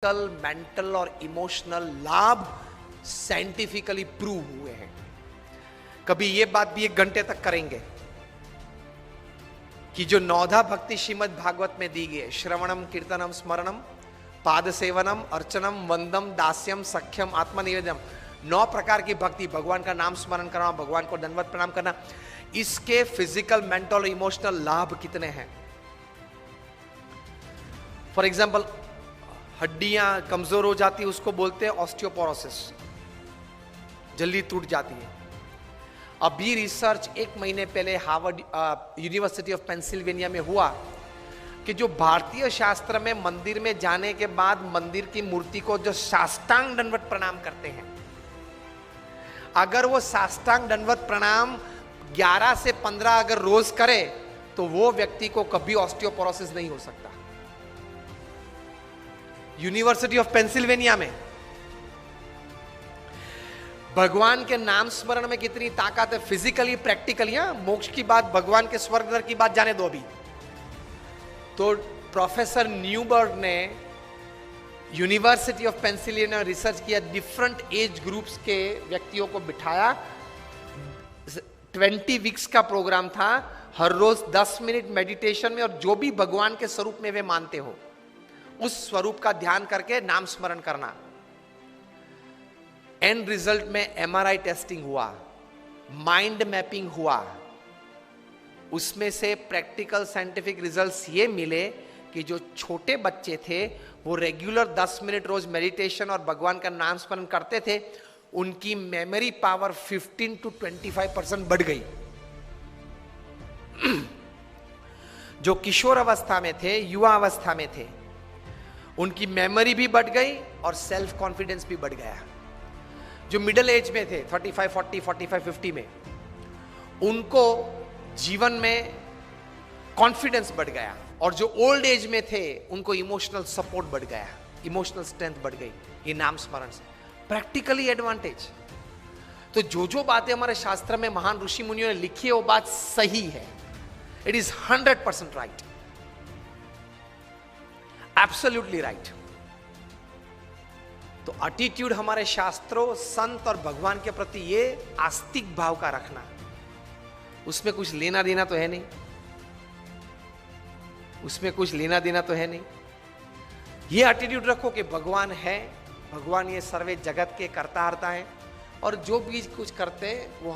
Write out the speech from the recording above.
Mental और emotional लाभ scientifically prove हुए हैं। कभी ये बात भी 1 घंटे तक करेंगे कि जो नौधा भक्ति श्रीमद् भागवत में दी गई है, श्रवणम कीर्तनम स्मरणम पाद सेवनम अर्चनम वंदम दास्यम सख्यम आत्मनिवेदनम, 9 प्रकार की भक्ति, भगवान का नाम स्मरण करना, भगवान को दंडवत प्रणाम करना, इसके फिजिकल मेंटल और इमोशनल लाभ कितने हैं। फॉर एग्जाम्पल, हड्डियां कमजोर हो जाती है, उसको बोलते हैं ऑस्टियोपोरोसिस, जल्दी टूट जाती है। अभी रिसर्च 1 महीने पहले हार्वर्ड यूनिवर्सिटी ऑफ पेंसिल्वेनिया में हुआ कि जो भारतीय शास्त्र में मंदिर में जाने के बाद मंदिर की मूर्ति को जो साष्टांग दंडवत प्रणाम करते हैं, अगर वो साष्टांग दंडवत प्रणाम 11 से 15 अगर रोज करे तो वो व्यक्ति को कभी ऑस्टियोपोरोसिस नहीं हो सकता। यूनिवर्सिटी ऑफ पेंसिल्वेनिया में भगवान के नाम स्मरण में कितनी ताकत है, फिजिकली प्रैक्टिकली। मोक्ष की बात, भगवान के स्वर्ग नरक की बात जाने दो अभी। तो प्रोफेसर न्यूबर्ग ने यूनिवर्सिटी ऑफ पेंसिल्वेनिया रिसर्च किया, डिफरेंट एज ग्रुप्स के व्यक्तियों को बिठाया, 20 वीक्स का प्रोग्राम था, हर रोज 10 मिनट मेडिटेशन में, और जो भी भगवान के स्वरूप में वे मानते हो उस स्वरूप का ध्यान करके नाम स्मरण करना। एंड रिजल्ट में एमआरआई टेस्टिंग हुआ, माइंड मैपिंग हुआ, उसमें से प्रैक्टिकल साइंटिफिक रिजल्ट्स ये मिले कि जो छोटे बच्चे थे वो रेगुलर 10 मिनट रोज मेडिटेशन और भगवान का नाम स्मरण करते थे, उनकी मेमोरी पावर 15 to 25% बढ़ गई। जो किशोर अवस्था में थे, युवा अवस्था में थे, उनकी मेमोरी भी बढ़ गई और सेल्फ कॉन्फिडेंस भी बढ़ गया। जो मिडिल एज में थे, 35, 40, 45, 50 में, उनको जीवन में कॉन्फिडेंस बढ़ गया, और जो ओल्ड एज में थे उनको इमोशनल सपोर्ट बढ़ गया, इमोशनल स्ट्रेंथ बढ़ गई, ये नाम स्मरण से प्रैक्टिकली एडवांटेज। तो जो बातें हमारे शास्त्र में महान ऋषि मुनियों ने लिखी है वो बात सही है, it is 100% right, absolutely right. तो एटीट्यूड हमारे शास्त्रों, संत और भगवान के प्रति ये आस्तिक भाव का रखना, उसमें कुछ लेना देना तो है नहीं, उसमें कुछ लेना देना तो है नहीं। ये एटीट्यूड रखो कि भगवान है, भगवान ये सर्वे जगत के कर्ता हर्ता है, और जो भी कुछ करते हैं वो